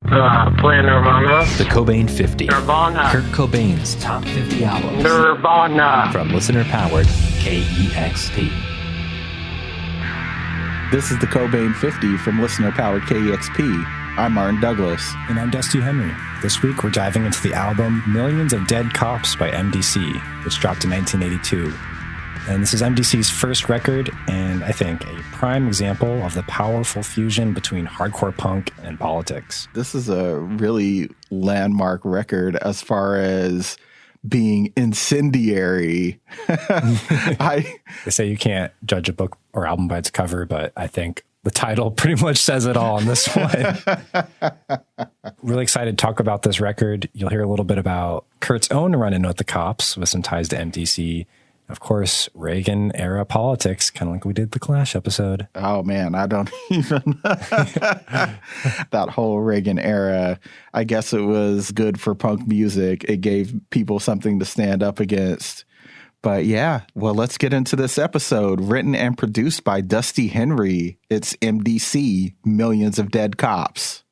Playing Nirvana. The Cobain 50. Nirvana. Kurt Cobain's top 50 albums. Nirvana. From listener-powered KEXP. This is the Cobain 50 from listener-powered KEXP. I'm Martin Douglas. And I'm Dusty Henry. This week we're diving into the album Millions of Dead Cops by MDC, which dropped in 1982. And this is MDC's first record, and I think a prime example of the powerful fusion between hardcore punk and politics. This is a really landmark record as far as being incendiary. They say you can't judge a book or album by its cover, but I think the title pretty much says it all on this one. Really excited to talk about this record. You'll hear a little bit about Kurt's own run-in with the cops with some ties to MDC. Of course, Reagan-era politics, kind of like we did the Clash episode. Oh, man, I don't even... That whole Reagan era, I guess it was good for punk music. It gave people something to stand up against. But yeah, well, let's get into this episode. Written and produced by Dusty Henry. It's MDC, Millions of Dead Cops.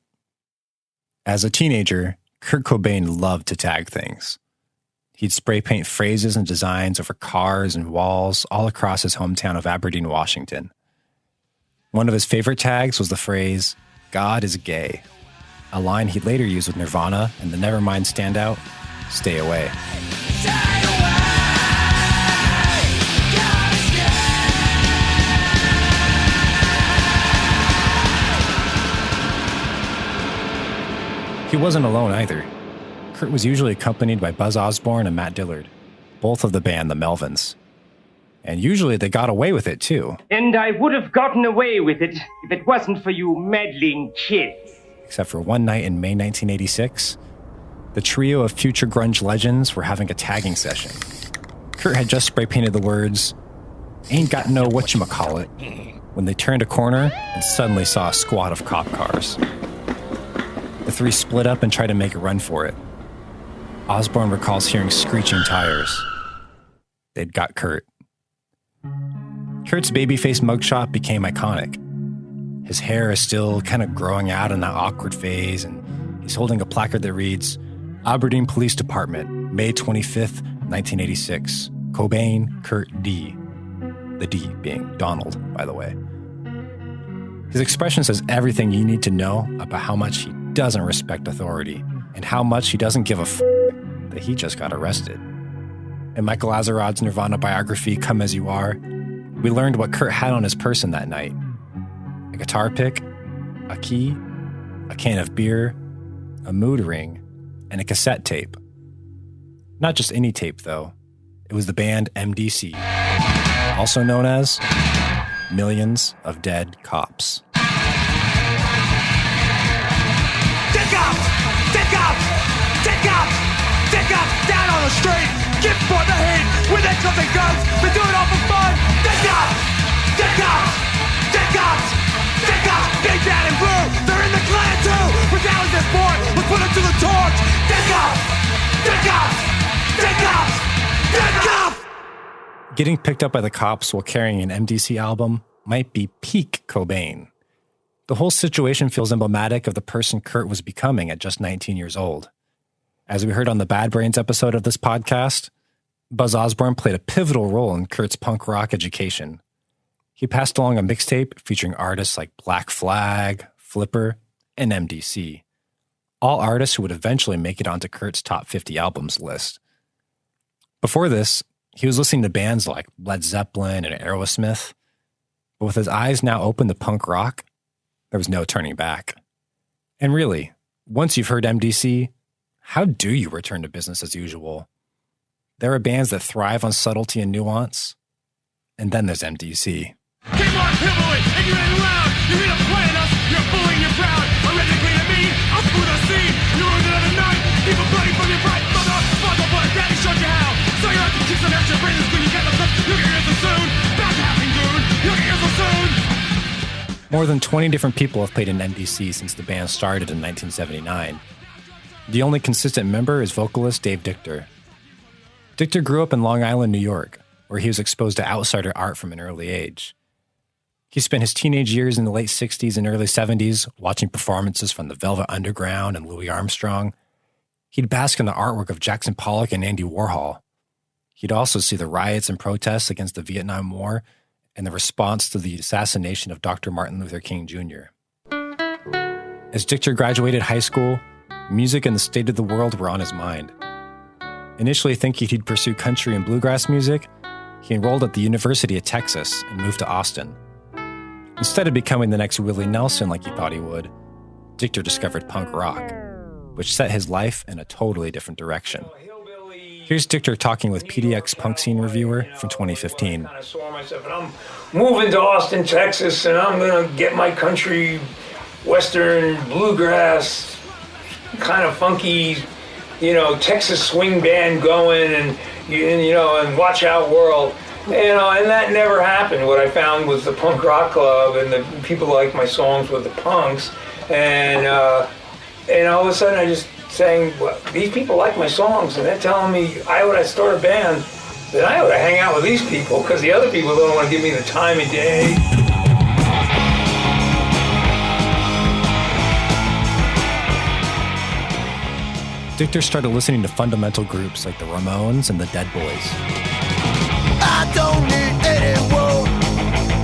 As a teenager, Kurt Cobain loved to tag things. He'd spray paint phrases and designs over cars and walls all across his hometown of Aberdeen, Washington. One of his favorite tags was the phrase, "God is gay," a line he'd later use with Nirvana and the Nevermind standout, "Stay Away." He wasn't alone either. Kurt was usually accompanied by Buzz Osborne and Matt Dillard, both of the band The Melvins. And usually they got away with it too. And I would have gotten away with it if it wasn't for you meddling kids. Except for one night in May 1986, the trio of future grunge legends were having a tagging session. Kurt had just spray painted the words, "Ain't got no whatchamacallit," when they turned a corner and suddenly saw a squad of cop cars. The three split up and tried to make a run for it. Osborne recalls hearing screeching tires. They'd got Kurt. Kurt's babyface mugshot became iconic. His hair is still kind of growing out in that awkward phase, and he's holding a placard that reads, "Aberdeen Police Department, May 25th, 1986. Cobain, Kurt D." The D being Donald, by the way. His expression says everything you need to know about how much he doesn't respect authority and how much he doesn't give a that he just got arrested. In Michael Azarad's Nirvana biography, Come As You Are, we learned what Kurt had on his person that night. A guitar pick, a key, a can of beer, a mood ring, and a cassette tape. Not just any tape, though. It was the band MDC, also known as Millions of Dead Cops. Dead cops! Dead cops! Dead cops! Dead cops! Down on the street! Get for the heat! With their guns and guns! They do it all for fun! Dead cops! Dead cops! Dead cops! Dead cops! Big bad and blue! They're in the clan too! We're down this board! Let's put them to the torch! Dead cops! Dead cops! Dead cops! Dead cops! Getting picked up by the cops while carrying an MDC album might be peak Cobain. The whole situation feels emblematic of the person Kurt was becoming at just 19 years old. As we heard on the Bad Brains episode of this podcast, Buzz Osborne played a pivotal role in Kurt's punk rock education. He passed along a mixtape featuring artists like Black Flag, Flipper, and MDC, all artists who would eventually make it onto Kurt's top 50 albums list. Before this, he was listening to bands like Led Zeppelin and Aerosmith, but with his eyes now open to punk rock, there was no turning back. And really, once you've heard MDC, how do you return to business as usual? There are bands that thrive on subtlety and nuance, and then there's MDC. Keep on pibbling, and you ain't loud. You hit a playing us, you're bullying your crowd. Allegedly to me, I'll smooth the scene. You ruined another night, keep a bloody from your bright motherfucker, but daddy showed you how. So you have to keep some extra brains when you get the flip. You'll get here so soon. Back to having goon. You'll get here so soon. More than 20 different people have played in MDC since the band started in 1979. The only consistent member is vocalist Dave Dictor. Dictor grew up in Long Island, New York, where he was exposed to outsider art from an early age. He spent his teenage years in the late 60s and early 70s watching performances from the Velvet Underground and Louis Armstrong. He'd bask in the artwork of Jackson Pollock and Andy Warhol. He'd also see the riots and protests against the Vietnam War and the response to the assassination of Dr. Martin Luther King Jr. As Dictor graduated high school, music and the state of the world were on his mind. Initially thinking he'd pursue country and bluegrass music, he enrolled at the University of Texas and moved to Austin. Instead of becoming the next Willie Nelson like he thought he would, Dictor discovered punk rock, which set his life in a totally different direction. Here's Dictor talking with PDX Punk Scene Reviewer from 2015. I saw myself, and I'm moving to Austin, Texas, and I'm going to get my country, western, bluegrass, kind of funky, Texas swing band going, and Watch Out World. And that never happened. What I found was the punk rock club, and the people liked my songs with the punks, and all of a sudden I just saying, well, these people like my songs, and they're telling me I ought to start a band, then I ought to hang out with these people, because the other people don't want to give me the time of day. Dictor started listening to fundamental groups like the Ramones and the Dead Boys. I don't need anyone,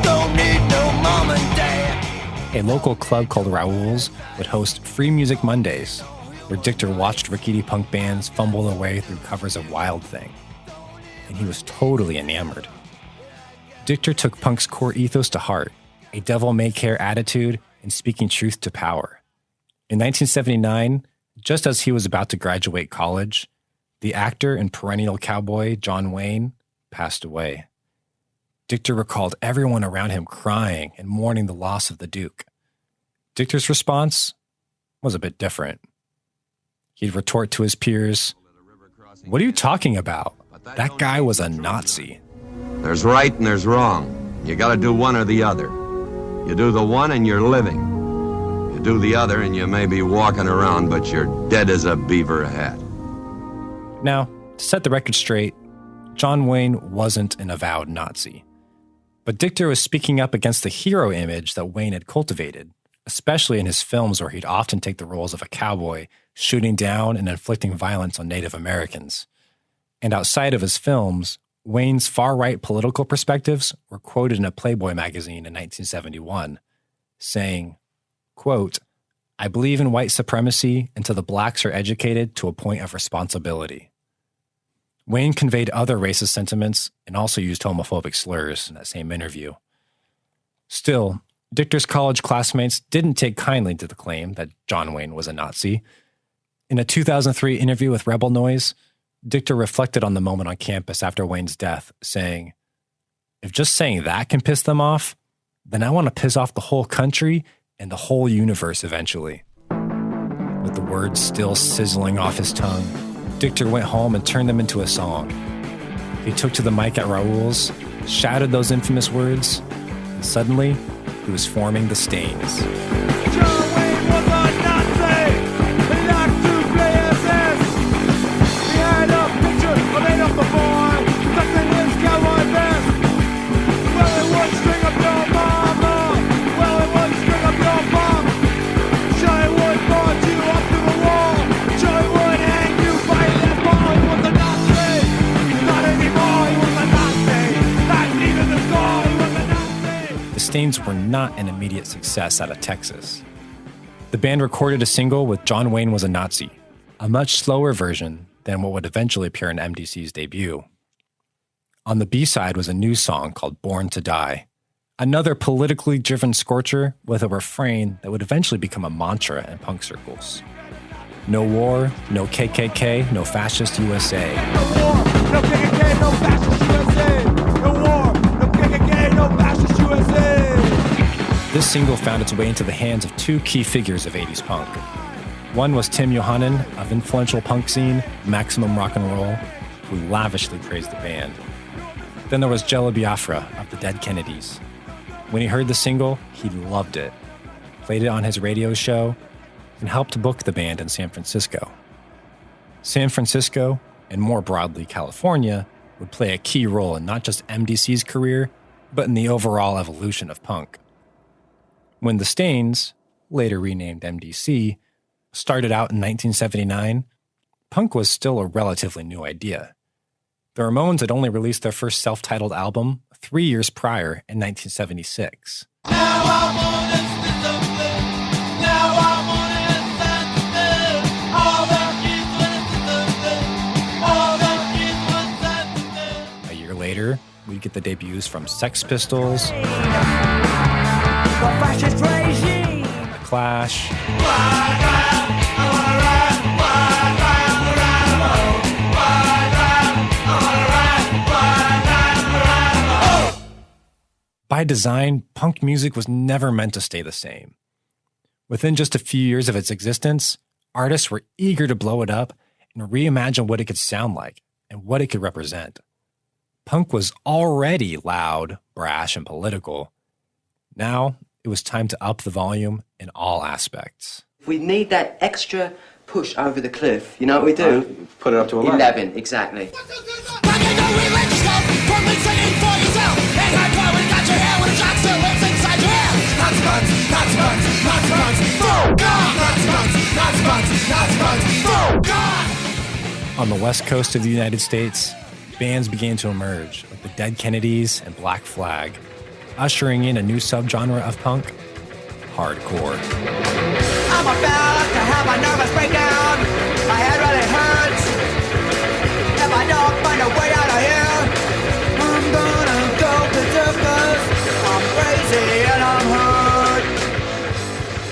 don't need no mom and dad. A local club called Raoul's would host Free Music Mondays, where Dictor watched rickety punk bands fumble their way through covers of Wild Thing. And he was totally enamored. Dictor took punk's core ethos to heart, a devil-may-care attitude and speaking truth to power. In 1979, just as he was about to graduate college, the actor and perennial cowboy John Wayne passed away. Dictor recalled everyone around him crying and mourning the loss of the Duke. Dictor's response was a bit different. He'd retort to his peers, "What are you talking about? That guy was a Nazi." There's right and there's wrong. You gotta do one or the other. You do the one and you're living. You do the other and you may be walking around, but you're dead as a beaver hat. Now, to set the record straight, John Wayne wasn't an avowed Nazi. But Dictor was speaking up against the hero image that Wayne had cultivated, especially in his films where he'd often take the roles of a cowboy, shooting down and inflicting violence on Native Americans. And outside of his films, Wayne's far-right political perspectives were quoted in a Playboy magazine in 1971, saying, quote, "I believe in white supremacy until the blacks are educated to a point of responsibility." Wayne conveyed other racist sentiments and also used homophobic slurs in that same interview. Still, Dictor's college classmates didn't take kindly to the claim that John Wayne was a Nazi. In a 2003 interview with Rebel Noise, Dictor reflected on the moment on campus after Wayne's death, saying, "If just saying that can piss them off, then I want to piss off the whole country and the whole universe eventually." With the words still sizzling off his tongue, Dictor went home and turned them into a song. He took to the mic at Raoul's, shouted those infamous words, and suddenly, he was forming the Stains. John Wayne was a Nazi. He liked to play SS. He had a picture of Adolf the Boy, tucked in his cowboy vest. Well, it would string up your mama. Well, it would string up your bum. Charlie would march you up to the wall. Charlie would hang you by that ball. He was a Nazi. Not anymore. He was a Nazi. Not even the score. He was a Nazi. The Stains were not an immediate success out of Texas. The band recorded a single with John Wayne Was a Nazi, a much slower version than what would eventually appear in MDC's debut. On the B-side was a new song called Born to Die, another politically driven scorcher with a refrain that would eventually become a mantra in punk circles. No war, no KKK, no fascist USA. No war, no KKK, no fascist USA. No war, no KKK, no fascist USA. This single found its way into the hands of two key figures of 80s punk. One was Tim Yohannan of influential punk scene Maximum Rock and Roll, who lavishly praised the band. Then there was Jello Biafra of the Dead Kennedys. When he heard the single, he loved it, played it on his radio show, and helped book the band in San Francisco. San Francisco, and more broadly California, would play a key role in not just MDC's career, but in the overall evolution of punk. When the Stains, later renamed MDC, started out in 1979, punk was still a relatively new idea. The Ramones had only released their first self-titled album 3 years prior in 1976. A year later, we'd get the debuts from Sex Pistols, The Clash, By design, punk music was never meant to stay the same. Within just a few years of its existence, artists were eager to blow it up and reimagine what it could sound like and what it could represent. Punk was already loud, brash, and political. Now, it was time to up the volume in all aspects. If we need that extra push over the cliff, you know what we do? Put it up to 11. 11, exactly. On the west coast of the United States, bands began to emerge like the Dead Kennedys and Black Flag, ushering in a new subgenre of punk, hardcore. I'm about to have a nervous breakdown. My head really hurts. If I don't find a way out of here, I'm gonna go berserkers. I'm crazy and I'm hurt.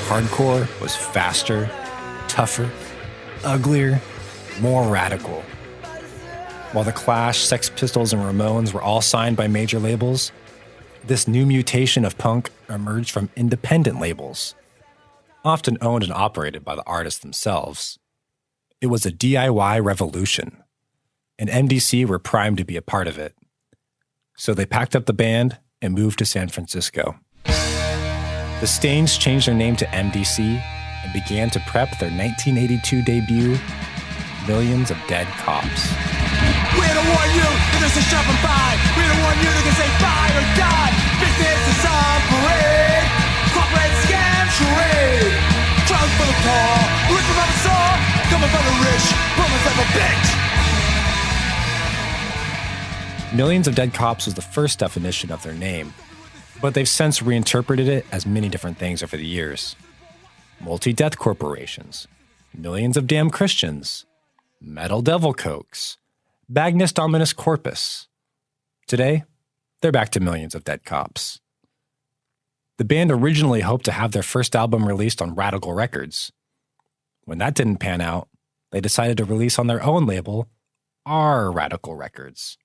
Hardcore was faster, tougher, uglier, more radical. While The Clash, Sex Pistols, and Ramones were all signed by major labels, this new mutation of punk emerged from independent labels, often owned and operated by the artists themselves. It was a DIY revolution, and MDC were primed to be a part of it. So they packed up the band and moved to San Francisco. The Stains changed their name to MDC and began to prep their 1982 debut, Millions of Dead Cops. We don't want you to just shove and buy. We don't want you to say buy or die. Business is on parade. Corporate scam charade. Drugs for the poor. Rich from the soul. Coming from the rich. Woman's like a bitch. Millions of Dead Cops was the first definition of their name, but they've since reinterpreted it as many different things over the years. Multi-death corporations, millions of damn Christians, metal devil cokes, Magnus Dominus Corpus. Today, they're back to Millions of Dead Cops. The band originally hoped to have their first album released on Radical Records. When that didn't pan out, they decided to release on their own label, Our Radical Records.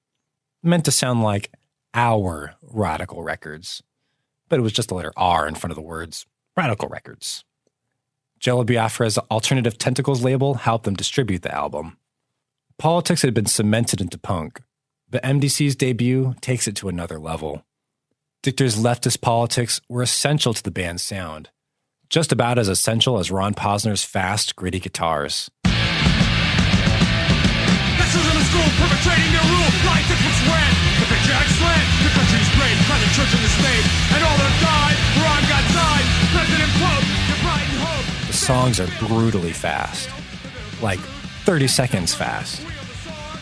Meant to sound like Our Radical Records, but it was just the letter R in front of the words Radical Records. Jello Biafra's Alternative Tentacles label helped them distribute the album. Politics had been cemented into punk, but MDC's debut takes it to another level. Dictor's leftist politics were essential to the band's sound, just about as essential as Ron Posner's fast, gritty guitars. Children in school perpetrating their rule. Life difference when the big jack slant. The country's great, by the church and the state. And all that died, we're on God's side. President Pope, your pride and hope. The songs are brutally fast. Like 30 seconds fast.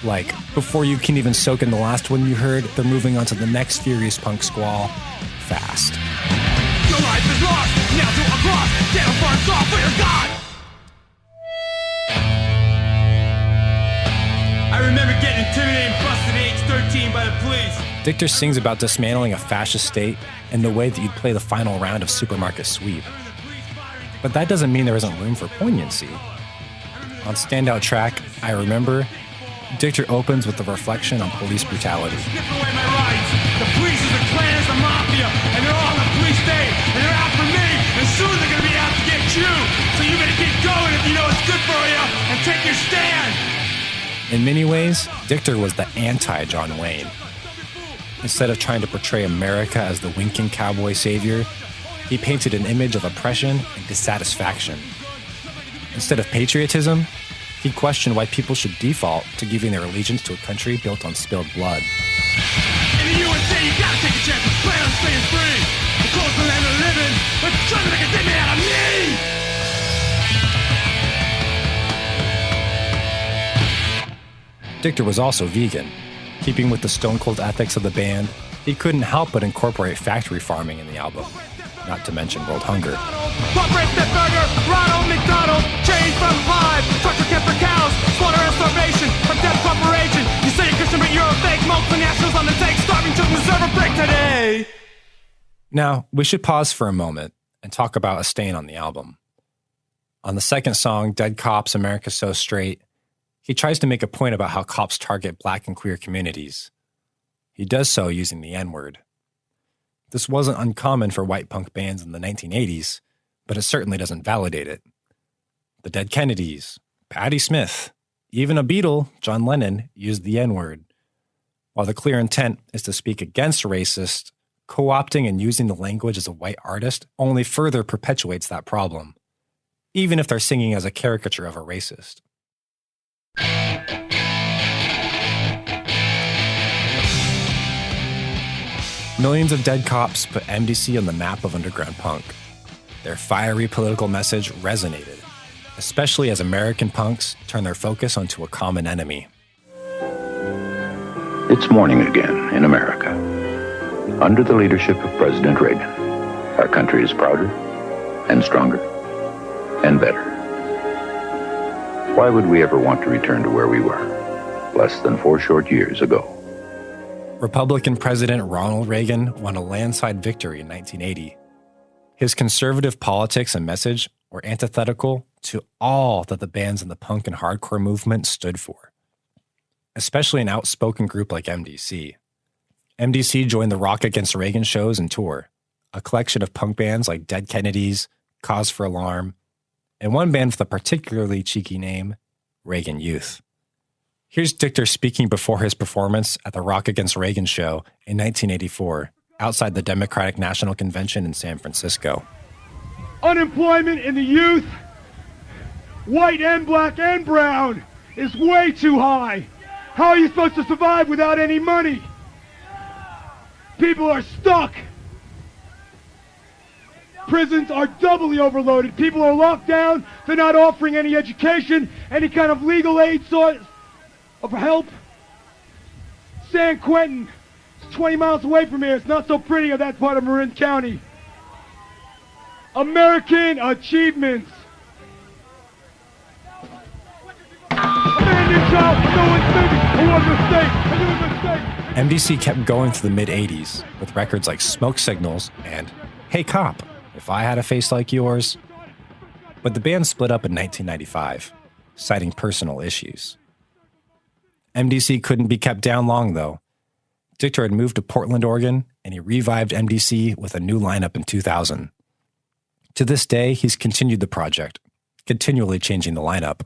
Like, before you can even soak in the last one you heard, they're moving on to the next furious punk squall. Fast. Your life is lost, now to a cross. Get a burn off for your God. I remember getting intimidated and busted at age 13 by the police. Dictor sings about dismantling a fascist state in the way that you'd play the final round of Supermarket Sweep. But that doesn't mean there isn't room for poignancy. On standout track, I Remember, Dictor opens with a reflection on police brutality. The police is the clan, is the mafia, and they're all on the police state, and they're out for me, and soon they're gonna be out to get you. So you better keep going if you know it's good for you, and take your stand. In many ways, Dictor was the anti-John Wayne. Instead of trying to portray America as the winking cowboy savior, he painted an image of oppression and dissatisfaction. Instead of patriotism, he questioned why people should default to giving their allegiance to a country built on spilled blood. In the USA, Hey, you gotta take a chance, plan on staying free. The close the land of living, but trying to make a demon out of me. Dictor was also vegan. Keeping with the stone-cold ethics of the band, he couldn't help but incorporate factory farming in the album, not to mention world hunger. Ronald McDonald, chained from five, torture camp for cows, slaughter and starvation, a death corporation. You say you're Christian, but you're a fake. Multiple nationals on the take, starving children deserve a break today. Now, we should pause for a moment and talk about a stain on the album. On the second song, Dead Cops, America's So Straight, he tries to make a point about how cops target black and queer communities. He does so using the N-word. This wasn't uncommon for white punk bands in the 1980s, but it certainly doesn't validate it. The Dead Kennedys, Patti Smith, even a Beatle, John Lennon, used the N-word. While the clear intent is to speak against racists, co-opting and using the language as a white artist only further perpetuates that problem, even if they're singing as a caricature of a racist. Millions of Dead Cops put MDC on the map of underground punk. Their fiery political message resonated, especially as American punks turned their focus onto a common enemy. It's morning again in America. Under the leadership of President Reagan, our country is prouder and stronger and better. Why would we ever want to return to where we were less than 4 short years ago? Republican President Ronald Reagan won a landslide victory in 1980. His conservative politics and message were antithetical to all that the bands in the punk and hardcore movement stood for, especially an outspoken group like MDC. MDC joined the Rock Against Reagan shows and tour, a collection of punk bands like Dead Kennedys, Cause for Alarm, and one band with a particularly cheeky name, Reagan Youth. Here's Dictor speaking before his performance at the Rock Against Reagan show in 1984, outside the Democratic National Convention in San Francisco. Unemployment in the youth, white and black and brown, is way too high. How are you supposed to survive without any money? People are stuck. Prisons are doubly overloaded. People are locked down. They're not offering any education, any kind of legal aid sort of help. San Quentin is 20 miles away from here. It's not so pretty in that part of Marin County. American achievements. MDC kept going through the mid-'80s with records like Smoke Signals and Hey Cop, If I Had a Face Like Yours. But the band split up in 1995, citing personal issues. MDC couldn't be kept down long, though. Dictor had moved to Portland, Oregon, and he revived MDC with a new lineup in 2000. To this day, he's continued the project, continually changing the lineup.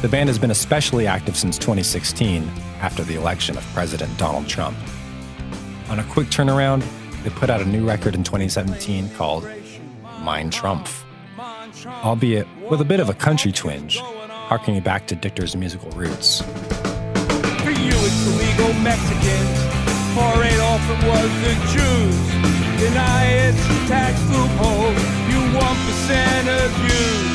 The band has been especially active since 2016, after the election of President Donald Trump. On a quick turnaround, they put out a new record in 2017 called Mein Trumpf, albeit with a bit of a country twinge, harkening back to Dictor's musical roots. For you, it's illegal Mexicans. For Adolf, it was the Jews. Deny it's a tax loophole. You 1% abuse.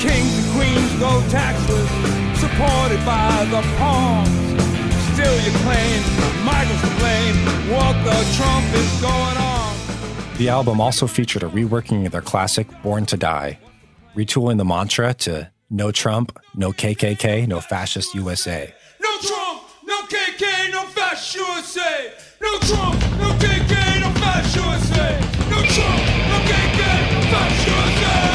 Kings and queens go taxless, supported by the pawns. Still you claim migrants to blame. What the Trump is going on? The album also featured a reworking of their classic Born to Die, retooling the mantra to no Trump, no KKK, no fascist USA. No Trump, no KK, no fascist USA. No Trump, no KK, no fascist USA. No Trump, no KK, no fascist USA.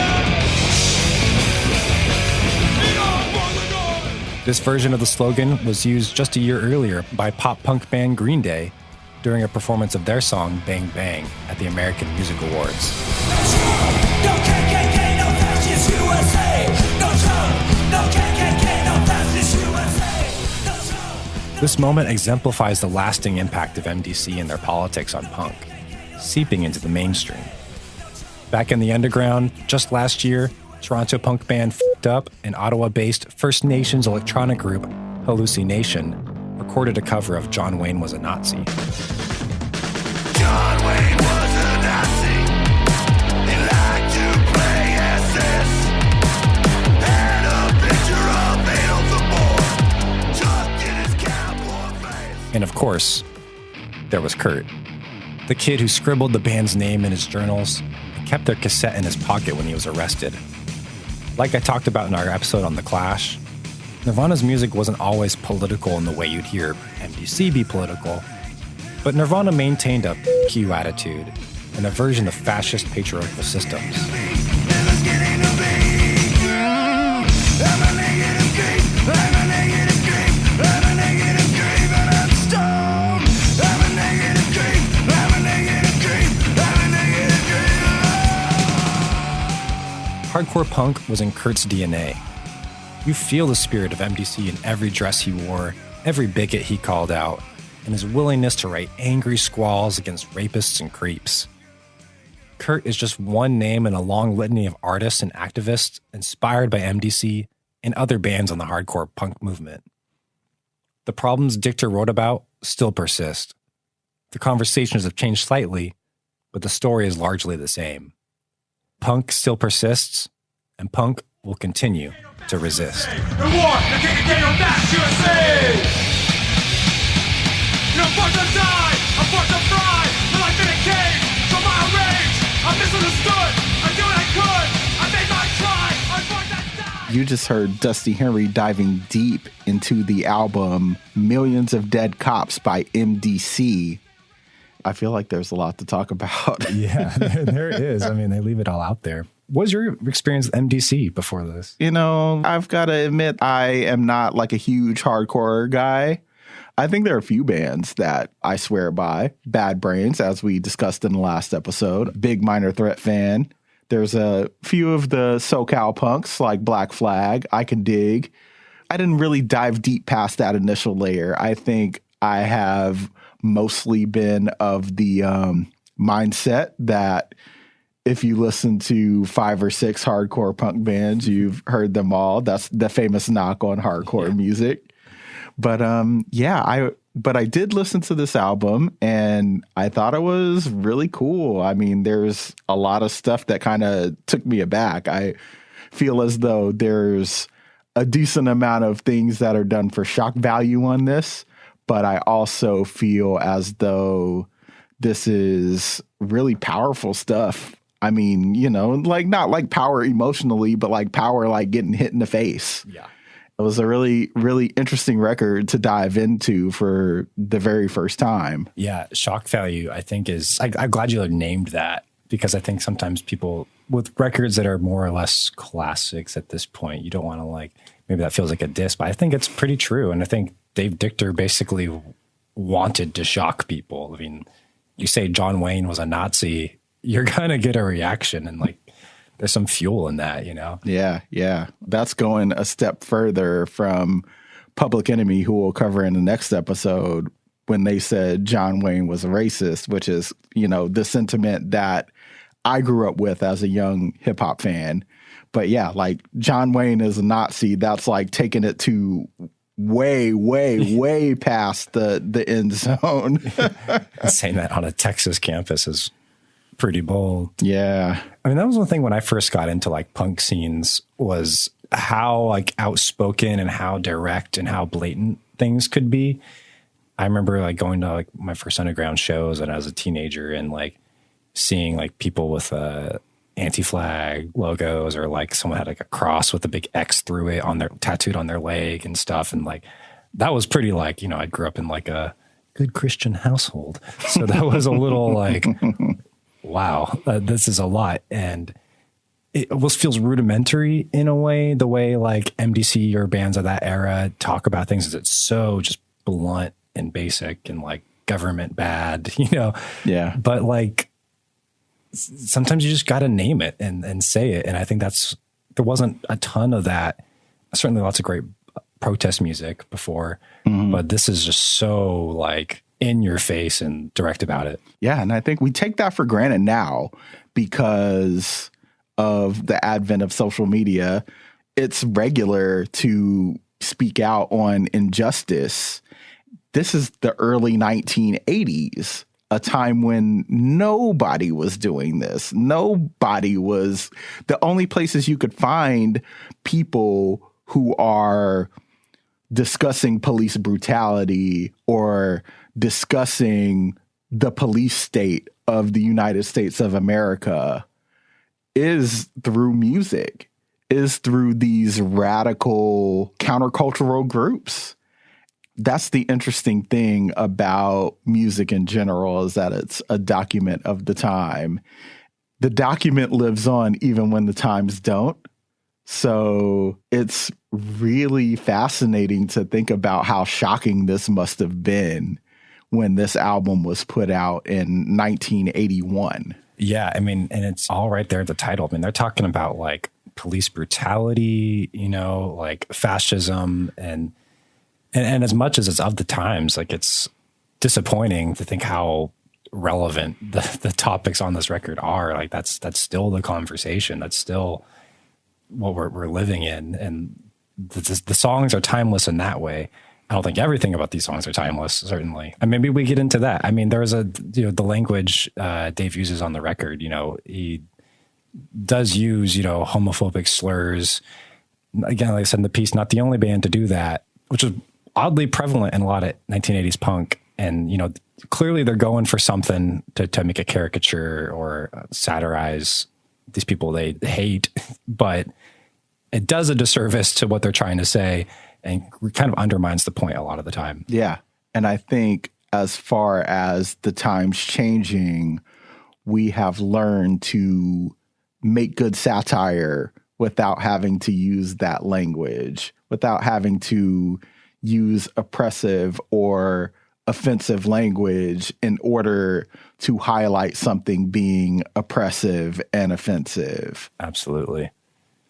This version of the slogan was used just a year earlier by pop punk band Green Day during a performance of their song Bang Bang at the American Music Awards. No Trump, no KKK, no fascist USA. No Trump, no KKK, no fascist USA. No Trump. This moment exemplifies the lasting impact of MDC and their politics on punk, seeping into the mainstream. Back in the underground, just last year, Toronto punk band F***ed Up and Ottawa-based First Nations electronic group Hallucination were recorded a cover of John Wayne Was a Nazi. John Wayne was a Nazi. He liked to play SS. Had a picture of Adolf the Boy tucked in his cowboy face. And of course, there was Kurt, the kid who scribbled the band's name in his journals and kept their cassette in his pocket when he was arrested. Like I talked about in our episode on The Clash, Nirvana's music wasn't always political in the way you'd hear MDC be political, but Nirvana maintained a Q attitude and a version of fascist patriarchal systems. Hardcore punk was in Kurt's DNA. You feel the spirit of MDC in every dress he wore, every bigot he called out, and his willingness to write angry squalls against rapists and creeps. Kurt is just one name in a long litany of artists and activists inspired by MDC and other bands on the hardcore punk movement. The problems Dictor wrote about still persist. The conversations have changed slightly, but the story is largely the same. Punk still persists, and punk will continue to resist. The war, the king again, your back, USA! You know, forced to die, I'm forced to fry, the life in a cage, so my rage, I'm misunderstood, I do what I could, I made my try, I'm forced to die! You just heard Dusty Henry diving deep into the album Millions of Dead Cops by MDC. I feel like there's a lot to talk about. Yeah, there is. I mean, they leave it all out there. What was your experience with MDC before this? You know, I've got to admit, I am not like a huge hardcore guy. I think there are a few bands that I swear by. Bad Brains, as we discussed in the last episode. Big Minor Threat fan. There's a few of the SoCal punks like Black Flag I can dig. I didn't really dive deep past that initial layer. I think I have mostly been of the mindset that if you listen to 5 or 6 hardcore punk bands, you've heard them all. That's the famous knock on hardcore music. But I did listen to this album and I thought it was really cool. I mean, there's a lot of stuff that kind of took me aback. I feel as though there's a decent amount of things that are done for shock value on this. But I also feel as though this is really powerful stuff. I mean, you know, like not like power emotionally, but like power like getting hit in the face. Yeah. It was a really, really interesting record to dive into for the very first time. Yeah, shock value, I think is, I'm glad you named that because I think sometimes people with records that are more or less classics at this point, you don't want to like, maybe that feels like a diss, but I think it's pretty true. And I think Dave Dictor basically wanted to shock people. I mean, you say John Wayne was a Nazi, you're going to get a reaction and like there's some fuel in that, you know? Yeah, yeah. That's going a step further from Public Enemy, who we'll cover in the next episode, when they said John Wayne was a racist, which is, you know, the sentiment that I grew up with as a young hip hop fan. But yeah, like John Wayne is a Nazi, that's like taking it to way past the end zone. Saying that on a Texas campus is pretty bold. Yeah. I mean, that was one thing when I first got into like punk scenes was how like outspoken and how direct and how blatant things could be. I remember like going to like my first underground shows when I was a teenager and like seeing like people with anti-flag logos or like someone had like a cross with a big X through it on their tattooed on their leg and stuff. And like, that was pretty like, you know, I grew up in like a good Christian household. So that was a little like, wow, this is a lot. And it almost feels rudimentary in a way, the way like MDC or bands of that era talk about things is it's so just blunt and basic and like government bad, you know? Yeah. But like, sometimes you just got to name it and say it. And I think there wasn't a ton of that. Certainly lots of great protest music before, but this is just so like in your face and direct about it. Yeah. And I think we take that for granted now because of the advent of social media. It's regular to speak out on injustice, this is the early 1980s, a time when nobody was doing this. The only places you could find people who are discussing police brutality or discussing the police state of the United States of America is through music, is through these radical countercultural groups. That's the interesting thing about music in general, is that it's a document of the time. The document lives on even when the times don't. So it's really fascinating to think about how shocking this must have been when this album was put out in 1981. Yeah, I mean, and it's all right there at the title. I mean, they're talking about like police brutality, you know, like fascism, and as much as it's of the times, like it's disappointing to think how relevant the topics on this record are. Like that's still the conversation. That's still what we're living in, and the songs are timeless in that way. I don't think everything about these songs are timeless, certainly. And maybe we get into that. I mean, there's the language Dave uses on the record, you know, he does use, you know, homophobic slurs. Again, like I said in the piece, not the only band to do that, which is oddly prevalent in a lot of 1980s punk. And, you know, clearly they're going for something to make a caricature or satirize these people they hate, but it does a disservice to what they're trying to say and kind of undermines the point a lot of the time. Yeah. And I think as far as the times changing, we have learned to make good satire without having to use that language, without having to use oppressive or offensive language in order to highlight something being oppressive and offensive. Absolutely.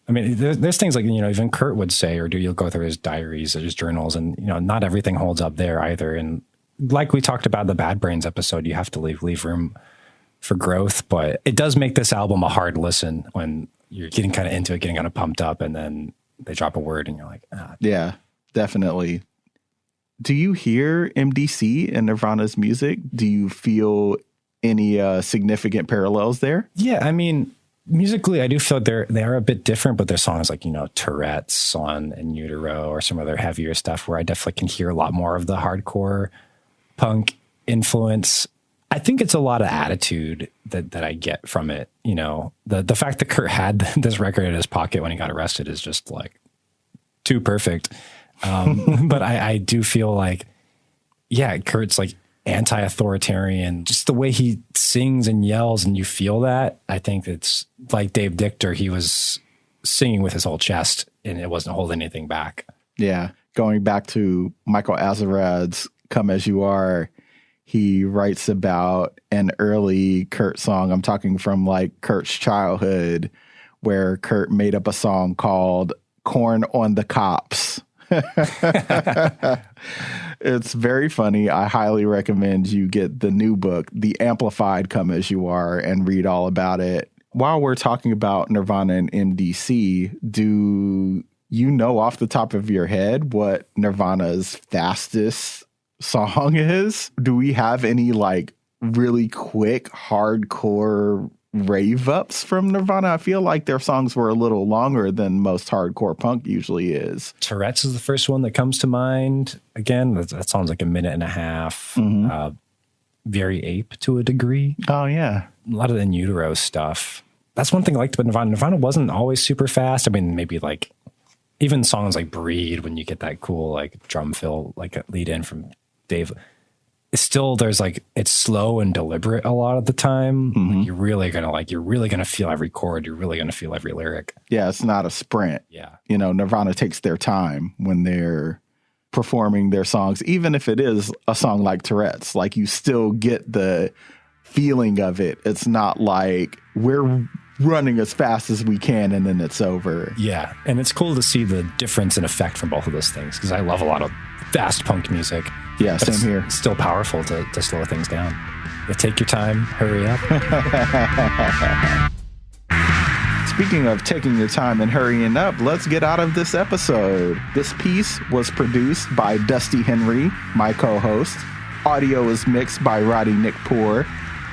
I mean, there's things like, you know, even Kurt would say, or you'll go through his diaries or his journals, and, you know, not everything holds up there either. And like we talked about in the Bad Brains episode, you have to leave room for growth, but it does make this album a hard listen when you're getting kind of into it, getting kind of pumped up, and then they drop a word and you're like, ah. Yeah, definitely. Do you hear MDC in Nirvana's music? Do you feel any significant parallels there? Yeah, I mean, musically, I do feel they are a bit different, but their songs like, you know, Tourette's on In Utero or some other heavier stuff where I definitely can hear a lot more of the hardcore punk influence. I think it's a lot of attitude that I get from it. You know, the fact that Kurt had this record in his pocket when he got arrested is just like too perfect. But I do feel like, yeah, Kurt's like anti-authoritarian, just the way he sings and yells, and you feel that. I think it's like Dave Dictor. He was singing with his whole chest and it wasn't holding anything back. Yeah. Going back to Michael Azerrad's Come As You Are, he writes about an early Kurt song. I'm talking from like Kurt's childhood, where Kurt made up a song called Corn on the Cops. It's very funny. I highly recommend you get the new book, The Amplified Come As You Are, and read all about it. While we're talking about Nirvana and MDC, do you know off the top of your head what Nirvana's fastest song is? Do we have any like really quick hardcore rave ups from Nirvana? I feel like their songs were a little longer than most hardcore punk usually is. Tourette's is the first one that comes to mind. Again, that sounds like a minute and a half. Mm-hmm. Very Ape to a degree. Oh, yeah. A lot of the In Utero stuff. That's one thing I liked about Nirvana. Nirvana wasn't always super fast. I mean, maybe like even songs like Breed, when you get that cool like drum fill, like a lead in from Dave, it's still, there's like, it's slow and deliberate a lot of the time. Mm-hmm. Like you're really going to feel every chord. You're really going to feel every lyric. Yeah. It's not a sprint. Yeah. You know, Nirvana takes their time when they're performing their songs, even if it is a song like Tourette's, like you still get the feeling of it. It's not like we're running as fast as we can and then it's over. Yeah. And it's cool to see the difference in effect from both of those things, because I love a lot of fast punk music. Yeah, but same here. It's still powerful to slow things down. Yeah, take your time, hurry up. speaking of taking your time and hurrying up, let's get out of this episode. This piece was produced by Dusty Henry, my co-host. Audio is mixed by Roddy Nikpour.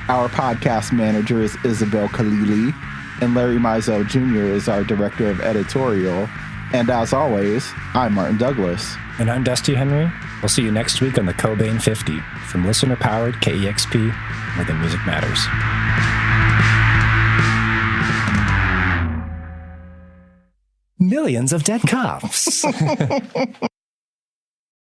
Our podcast manager is Isabel Khalili, and Larry Mizell Jr. is our director of editorial. And as always, I'm Martin Douglas. And I'm Dusty Henry. We'll see you next week on the Cobain 50 from listener-powered KEXP, where the music matters. Millions of dead cops.